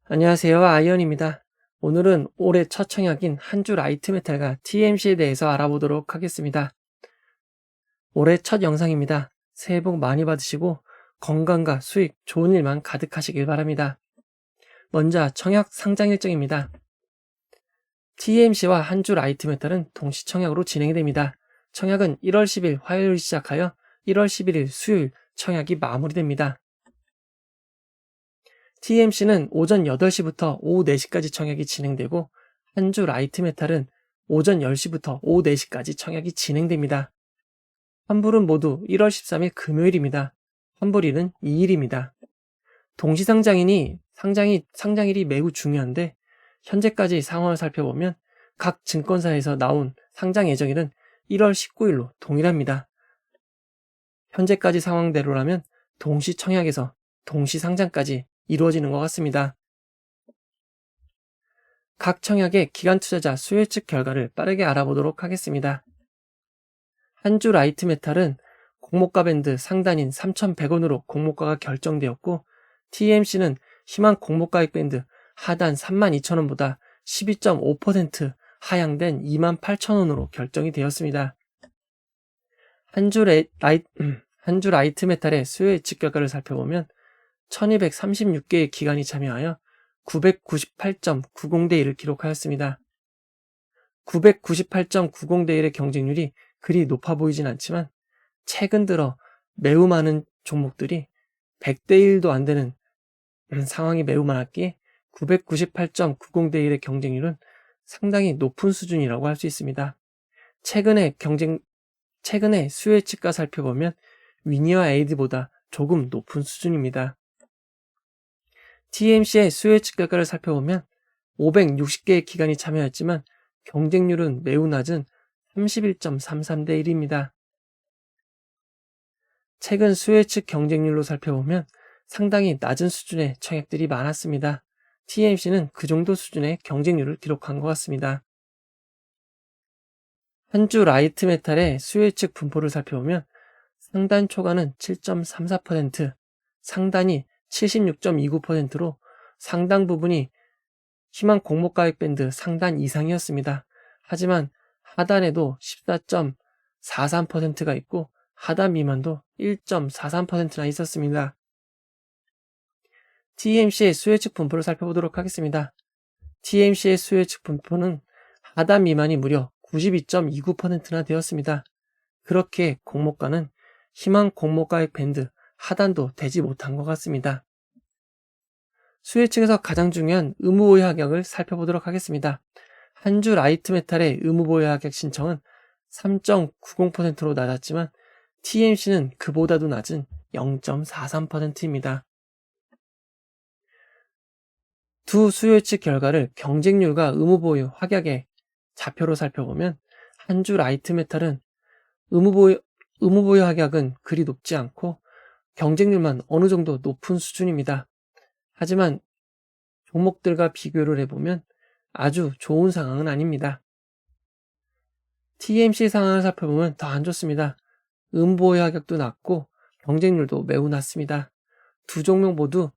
안녕하세요. 아이언입니다. 오늘은 올해 첫 청약인 한 줄 라이트메탈과 TMC에 대해서 알아보도록 하겠습니다. 올해 첫 영상입니다. 새해 복 많이 받으시고 건강과 수익, 좋은 일만 가득하시길 바랍니다. 먼저 청약 상장 일정입니다. TMC와 한 줄 라이트메탈은 동시 청약으로 진행이 됩니다. 청약은 1월 10일 화요일 시작하여 1월 11일 수요일 청약이 마무리됩니다. TMC는 오전 8시부터 오후 4시까지 청약이 진행되고 한 줄 라이트메탈은 오전 10시부터 오후 4시까지 청약이 진행됩니다. 환불은 모두 1월 13일 금요일입니다. 환불일은 2일입니다. 동시상장이니 상장일이 매우 중요한데 현재까지 상황을 살펴보면 각 증권사에서 나온 상장 예정일은 1월 19일로 동일합니다. 현재까지 상황대로라면 동시 청약에서 동시 상장까지 이루어지는 것 같습니다. 각 청약의 기관 투자자 수요예측 결과를 빠르게 알아보도록 하겠습니다. 한 주 라이트메탈은 공모가 밴드 상단인 3,100원으로 공모가가 결정되었고 TMC는 희망 공모가액 밴드 하단 32,000원보다 12.5% 하향된 28,000원으로 결정이 되었습니다. 한 주 라이트메탈의 수요예측 결과를 살펴보면 1236개의 기관이 참여하여 998.90대 1을 기록하였습니다. 998.90대 1의 경쟁률이 그리 높아 보이진 않지만 최근 들어 매우 많은 종목들이 100대 1도 안 되는 상황이 매우 많았기에 998.90대 1의 경쟁률은 상당히 높은 수준이라고 할 수 있습니다. 최근의 수요예측가 살펴보면 위니와 에이드보다 조금 높은 수준입니다. TMC의 수요예측 결과를 살펴보면 560개의 기관이 참여했지만 경쟁률은 매우 낮은 31.33대 1입니다. 최근 수요예측 경쟁률로 살펴보면 상당히 낮은 수준의 청약들이 많았습니다. TMC는 그 정도 수준의 경쟁률을 기록한 것 같습니다. 한 주 라이트메탈의 수요예측 분포를 살펴보면 상단 초과는 7.34%, 상단이 76.29%로 상당 부분이 희망 공모가액 밴드 상단 이상이었습니다. 하지만 하단에도 14.43%가 있고 하단 미만도 1.43%나 있었습니다. TMC의 수요예측 분포를 살펴보도록 하겠습니다. TMC의 수요예측 분포는 하단 미만이 무려 92.29%나 되었습니다. 그렇게 공모가는 희망 공모가액 밴드 하단도 되지 못한 것 같습니다. 수요예측에서 가장 중요한 의무보유 하격을 살펴보도록 하겠습니다. 한 주 라이트메탈의 의무보유 하격 신청은 3.90%로 낮았지만 TMC는 그보다도 낮은 0.43%입니다. 두 수요예측 결과를 경쟁률과 의무보유 하격의 좌표로 살펴보면 한 주 라이트메탈은 의무보유 하격은 그리 높지 않고 경쟁률만 어느 정도 높은 수준입니다. 하지만 종목들과 비교를 해보면 아주 좋은 상황은 아닙니다. TMC 상황을 살펴보면 더 안 좋습니다. 의무보유 하격도 낮고 경쟁률도 매우 낮습니다. 두 종목 모두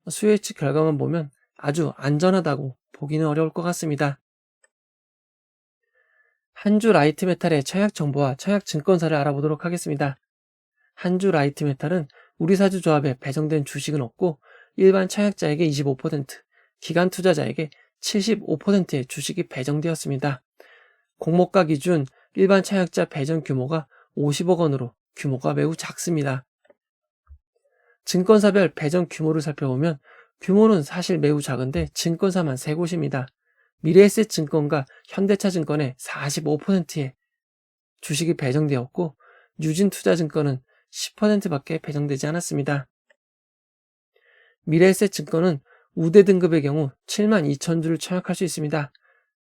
수요예측 결과만 보면 아주 안전하다고 보기는 어려울 것 같습니다. 한 주 라이트메탈의 청약 정보와 청약 증권사를 알아보도록 하겠습니다. 한 주 라이트메탈은 우리사주조합에 배정된 주식은 없고 일반 청약자에게 25%, 기관 투자자에게 75%의 주식이 배정되었습니다. 공모가 기준 일반 청약자 배정 규모가 50억 원으로 규모가 매우 작습니다. 증권사별 배정 규모를 살펴보면 규모는 사실 매우 작은데 증권사만 3곳입니다. 미래에셋증권과 현대차증권의 45%의 주식이 배정되었고 유진투자증권은 10%밖에 배정되지 않았습니다. 미래에셋증권은 우대 등급의 경우 72,000주를 청약할 수 있습니다.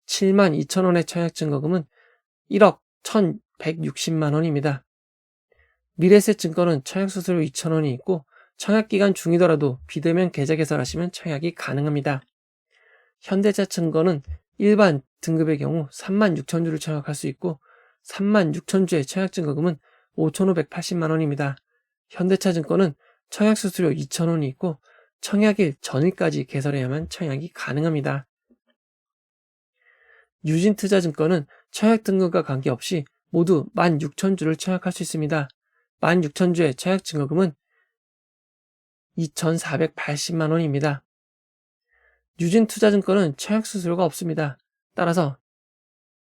72,000원의 청약 증거금은 1억 1,160만 원입니다. 미래에셋증권은 청약 수수료 2,000원이 있고 청약기간 중이더라도 비대면 계좌 개설하시면 청약이 가능합니다. 현대차증권은 일반 등급의 경우 36,000주를 청약할 수 있고 36,000주의 청약 증거금은 5,580만 원입니다. 현대차증권은 청약 수수료 2,000원이 있고 청약일 전일까지 개설해야만 청약이 가능합니다. 유진투자증권은 청약 등급과 관계없이 모두 16,000주를 청약할 수 있습니다. 16,000주의 청약 증거금은 2,480만 원입니다. 유진투자증권은 청약 수수료가 없습니다. 따라서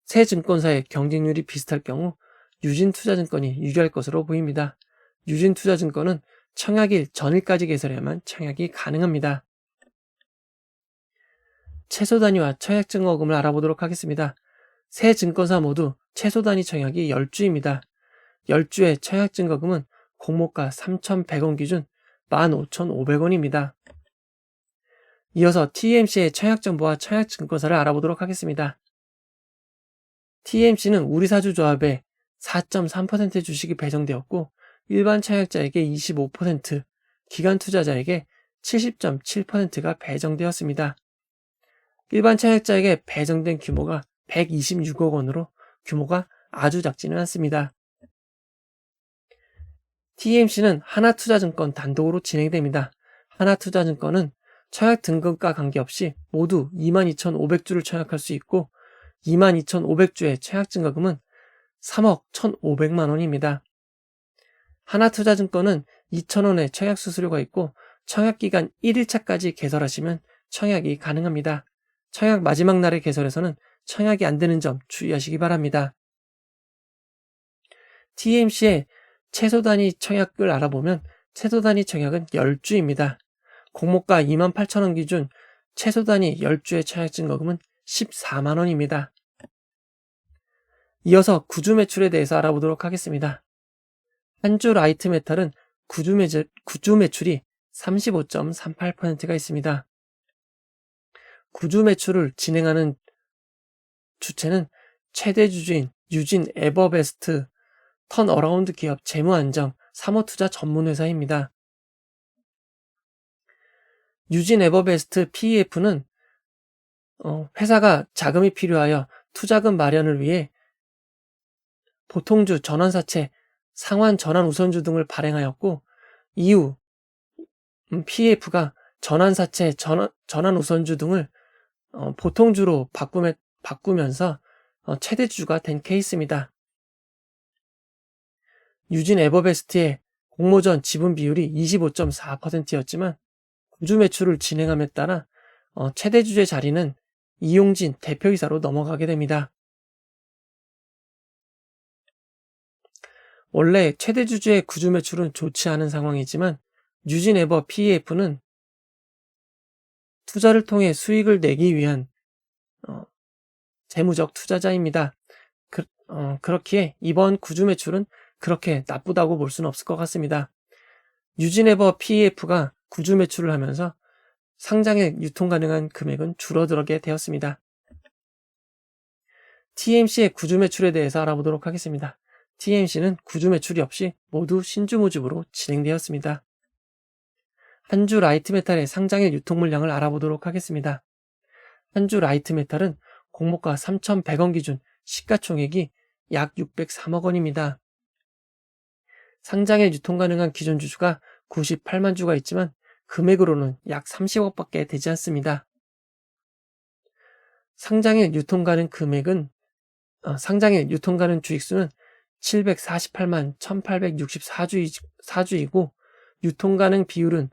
세 증권사의 경쟁률이 비슷할 경우 유진투자증권이 유리할 것으로 보입니다. 유진투자증권은 청약일 전일까지 개설해야만 청약이 가능합니다. 최소 단위와 청약 증거금을 알아보도록 하겠습니다. 세 증권사 모두 최소 단위 청약이 10주입니다. 10주의 청약 증거금은 공모가 3,100원 기준 15,500원입니다. 이어서 TMC의 청약 정보와 청약 증권사를 알아보도록 하겠습니다. TMC는 우리사주조합에 4.3% 주식이 배정되었고 일반 청약자에게 25%, 기관 투자자에게 70.7%가 배정되었습니다. 일반 청약자에게 배정된 규모가 126억 원으로 규모가 아주 작지는 않습니다. TMC는 하나투자증권 단독으로 진행됩니다. 하나투자증권은 청약 등급과 관계없이 모두 22,500주를 청약할 수 있고 22,500주의 청약 증거금은 3억 1,500만 원입니다. 하나투자증권은 2,000원의 청약 수수료가 있고 청약기간 1일차까지 개설하시면 청약이 가능합니다. 청약 마지막 날에 개설해서는 청약이 안 되는 점 주의하시기 바랍니다. TMC의 최소 단위 청약을 알아보면 최소 단위 청약은 10주입니다. 공모가 28,000원 기준 최소 단위 10주의 청약 증거금은 14만 원입니다. 이어서 구주 매출에 대해서 알아보도록 하겠습니다. 한 주 라이트 메탈은 구주 매출이 35.38%가 있습니다. 구주 매출을 진행하는 주체는 최대 주주인 유진 에버베스트 턴어라운드 기업 재무안정 사모투자 전문회사입니다. 유진 에버베스트 PEF는 회사가 자금이 필요하여 투자금 마련을 위해 보통주, 전환사채, 상환, 전환 우선주 등을 발행하였고 이후 PEF가 전환사채, 전환 우선주 등을 보통주로 바꾸면서 최대주주가 된 케이스입니다. 유진 에버베스트의 공모전 지분 비율이 25.4%였지만 구주 매출을 진행함에 따라 최대주주의 자리는 이용진 대표이사로 넘어가게 됩니다. 원래 최대주주의 구주 매출은 좋지 않은 상황이지만 유진 에버 PEF는 투자를 통해 수익을 내기 위한 재무적 투자자입니다. 그렇기에 이번 구주 매출은 그렇게 나쁘다고 볼 수는 없을 것 같습니다. 유진 에버 PEF가 구주 매출을 하면서 상장에 유통 가능한 금액은 줄어들게 되었습니다. TMC의 구주 매출에 대해서 알아보도록 하겠습니다. TMC는 구주 매출이 없이 모두 신주 모집으로 진행되었습니다. 한 주 라이트 메탈의 상장일 유통 물량을 알아보도록 하겠습니다. 한 주 라이트 메탈은 공모가 3,100원 기준 시가총액이 약 603억 원입니다. 상장일 유통 가능한 기존 주주가 98만 주가 있지만 금액으로는 약 30억밖에 되지 않습니다. 상장일 유통 가능 주익수는 748만 1864주이고 유통 가능 비율은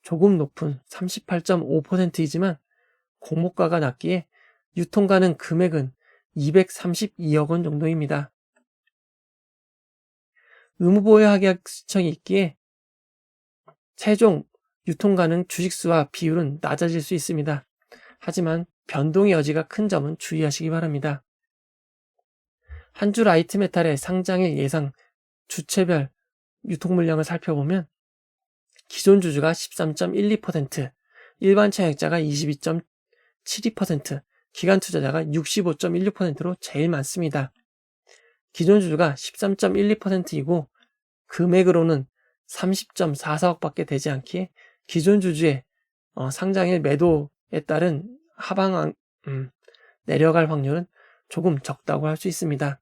조금 높은 38.5%이지만 공모가가 낮기에 유통 가능 금액은 232억 원 정도입니다. 의무보유 하계약 신청이 있기에 최종 유통 가능 주식수와 비율은 낮아질 수 있습니다. 하지만 변동의 여지가 큰 점은 주의하시기 바랍니다. 한 주 라이트 메탈의 상장일 예상 주체별 유통 물량을 살펴보면 기존 주주가 13.12%, 일반 청약자가 22.72%, 기관 투자자가 65.16%로 제일 많습니다. 기존 주주가 13.12%이고 금액으로는 30.44억밖에 되지 않기에 기존 주주의 상장일 매도에 따른 내려갈 확률은 조금 적다고 할 수 있습니다.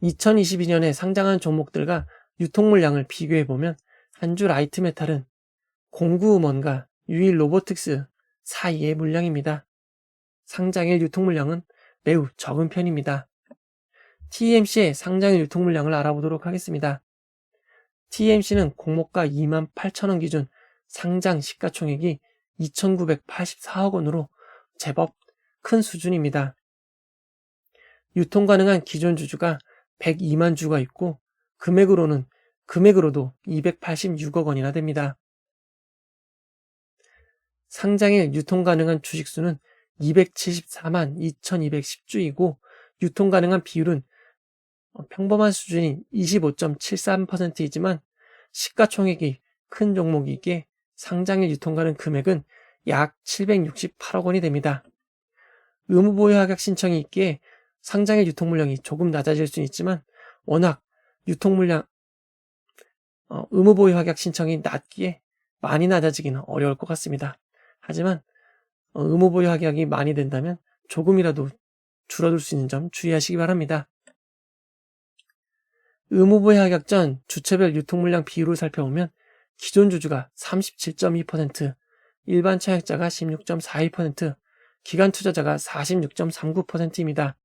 2022년에 상장한 종목들과 유통 물량을 비교해보면 한 주 라이트 메탈은 공구음원과 유일 로보틱스 사이의 물량입니다. 상장일 유통 물량은 매우 적은 편입니다. TMC의 상장일 유통 물량을 알아보도록 하겠습니다. TMC는 공모가 28,000원 기준 상장 시가총액이 2,984억 원으로 제법 큰 수준입니다. 유통 가능한 기존 주주가 102만 주가 있고 금액으로도 286억 원이나 됩니다. 상장일 유통 가능한 주식수는 274만 2,210주이고 유통 가능한 비율은 평범한 수준인 25.73%이지만 시가총액이 큰 종목이기에 상장일 유통 가능 금액은 약 768억 원이 됩니다. 의무보유 하격 신청이 있기에 상장일 유통 물량이 조금 낮아질 수는 있지만 워낙 유통 물량 의무보유 하격 신청이 낮기에 많이 낮아지기는 어려울 것 같습니다. 하지만 의무보유 하격이 많이 된다면 조금이라도 줄어들 수 있는 점 주의하시기 바랍니다. 의무보유 하격 전 주체별 유통 물량 비율을 살펴보면 기존 주주가 37.2%, 일반 청약자가 16.42%, 기관 투자자가 46.39%입니다.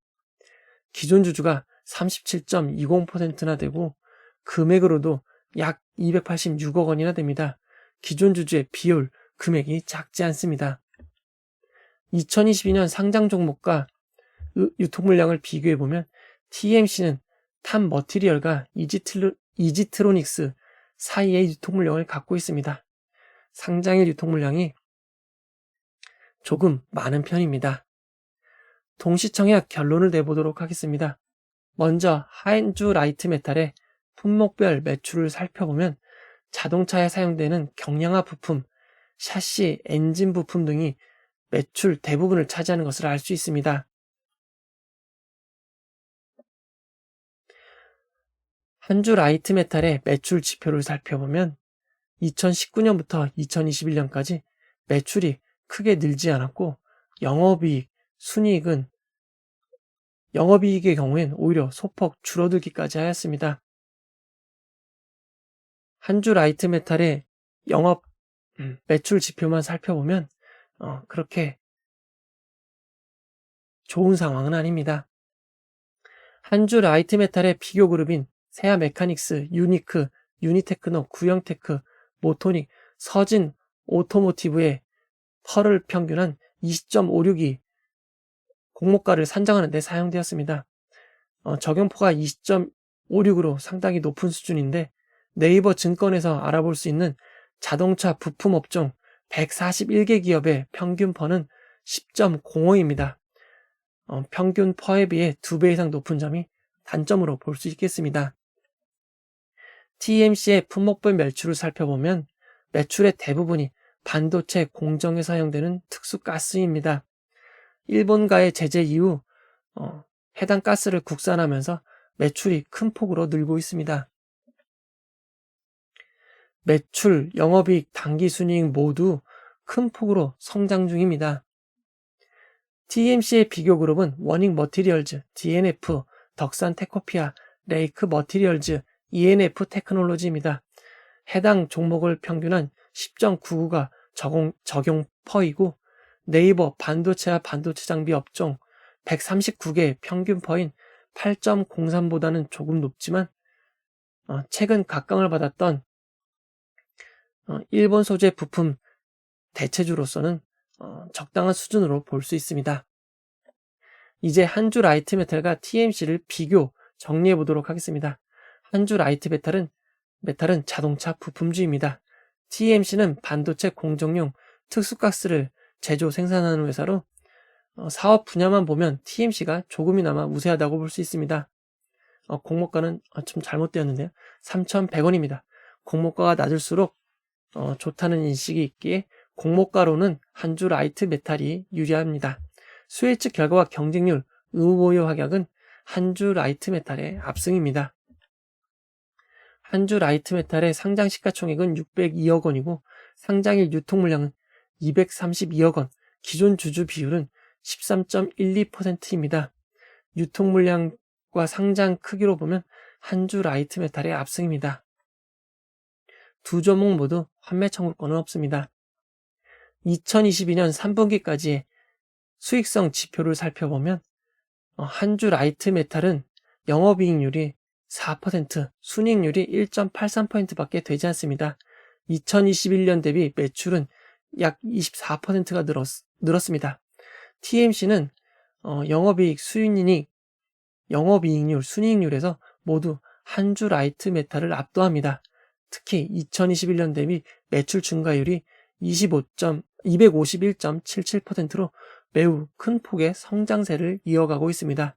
기존 주주가 37.20%나 되고 금액으로도 약 286억 원이나 됩니다. 기존 주주의 비율, 금액이 작지 않습니다. 2022년 상장 종목과 유통 물량을 비교해보면 TMC는 탑 머티리얼과 이지트로닉스 사이의 유통 물량을 갖고 있습니다. 상장일 유통 물량이 조금 많은 편입니다. 동시청약 결론을 내보도록 하겠습니다. 먼저 한주 라이트 메탈의 품목별 매출을 살펴보면 자동차에 사용되는 경량화 부품, 샤시, 엔진 부품 등이 매출 대부분을 차지하는 것을 알 수 있습니다. 한주 라이트 메탈의 매출 지표를 살펴보면 2019년부터 2021년까지 매출이 크게 늘지 않았고 영업이익의 경우엔 오히려 소폭 줄어들기까지 하였습니다. 한주 라이트 메탈의 영업 매출 지표만 살펴보면 그렇게 좋은 상황은 아닙니다. 한주 라이트 메탈의 비교 그룹인 세아 메카닉스, 유니크, 유니테크노, 구형테크, 모토닉, 서진, 오토모티브의 펄을 평균한 20.56이 공모가를 산정하는 데 사용되었습니다. 적용포가 20.56으로 상당히 높은 수준인데 네이버 증권에서 알아볼 수 있는 자동차 부품 업종 141개 기업의 평균 펄은 10.05입니다. 평균 펄에 비해 2배 이상 높은 점이 단점으로 볼 수 있겠습니다. TMC의 품목별 매출을 살펴보면 매출의 대부분이 반도체 공정에 사용되는 특수가스입니다. 일본과의 제재 이후 해당 가스를 국산하면서 매출이 큰 폭으로 늘고 있습니다. 매출, 영업이익, 당기순이익 모두 큰 폭으로 성장 중입니다. TMC의 비교 그룹은 워닝 머티리얼즈, DNF, 덕산 테코피아, 레이크 머티리얼즈, ENF 테크놀로지입니다. 해당 종목을 평균한 10.99가 적용 퍼이고 네이버 반도체와 반도체 장비 업종 139개 평균 퍼인 8.03보다는 조금 높지만 최근 각광을 받았던 일본 소재 부품 대체주로서는 적당한 수준으로 볼 수 있습니다. 이제 한주 라이트 메탈과 TMC를 비교 정리해 보도록 하겠습니다. 한주 라이트 메탈은 자동차 부품주입니다. TMC는 반도체 공정용 특수가스를 제조 생산하는 회사로 사업 분야만 보면 TMC가 조금이나마 우세하다고 볼 수 있습니다. 공모가는 좀 잘못되었는데요. 3,100원입니다. 공모가가 낮을수록 좋다는 인식이 있기에 공모가로는 한주 라이트 메탈이 유리합니다. 수혜 측 결과와 경쟁률, 의무보유 하격은 한주 라이트 메탈의 압승입니다. 한주 라이트 메탈의 상장 시가총액은 602억 원이고 상장일 유통 물량은 232억 원, 기존 주주 비율은 13.12%입니다. 유통 물량과 상장 크기로 보면 한주 라이트 메탈의 압승입니다. 두 종목 모두 판매 청구권은 없습니다. 2022년 3분기까지의 수익성 지표를 살펴보면 한 주 라이트 메탈은 영업이익률이 4%, 순이익률이 1.83%밖에 되지 않습니다. 2021년 대비 매출은 약 24%가 늘었습니다. TMC는 영업이익, 영업이익률, 순이익률에서 모두 한 주 라이트 메탈을 압도합니다. 특히 2021년 대비 매출 증가율이 251.77%로 매우 큰 폭의 성장세를 이어가고 있습니다.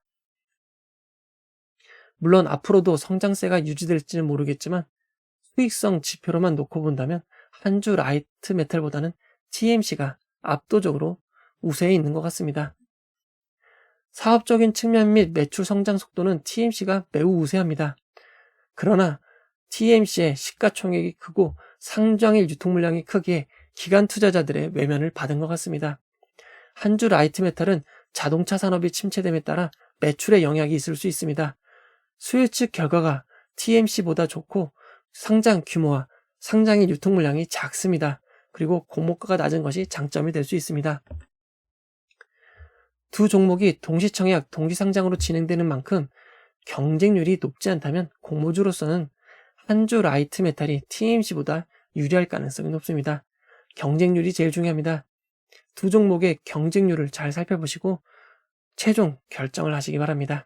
물론 앞으로도 성장세가 유지될지는 모르겠지만 수익성 지표로만 놓고 본다면 한 주 라이트 메탈보다는 TMC가 압도적으로 우세에 있는 것 같습니다. 사업적인 측면 및 매출 성장 속도는 TMC가 매우 우세합니다. 그러나 TMC의 시가총액이 크고 상장일 유통 물량이 크기에 기관 투자자들의 외면을 받은 것 같습니다. 한 주 라이트 메탈은 자동차 산업이 침체됨에 따라 매출에 영향이 있을 수 있습니다. 수요 측 결과가 TMC보다 좋고 상장 규모와 상장일 유통 물량이 작습니다. 그리고 공모가가 낮은 것이 장점이 될 수 있습니다. 두 종목이 동시청약, 동시상장으로 진행되는 만큼 경쟁률이 높지 않다면 공모주로서는 한 주 라이트 메탈이 TMC보다 유리할 가능성이 높습니다. 경쟁률이 제일 중요합니다. 두 종목의 경쟁률을 잘 살펴보시고 최종 결정을 하시기 바랍니다.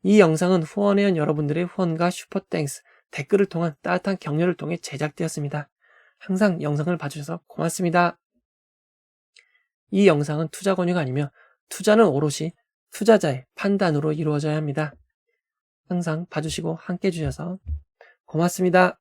이 영상은 후원회원 여러분들의 후원과 슈퍼땡스, 댓글을 통한 따뜻한 격려를 통해 제작되었습니다. 항상 영상을 봐주셔서 고맙습니다. 이 영상은 투자 권유가 아니며 투자는 오롯이 투자자의 판단으로 이루어져야 합니다. 항상 봐주시고 함께 해주셔서 고맙습니다.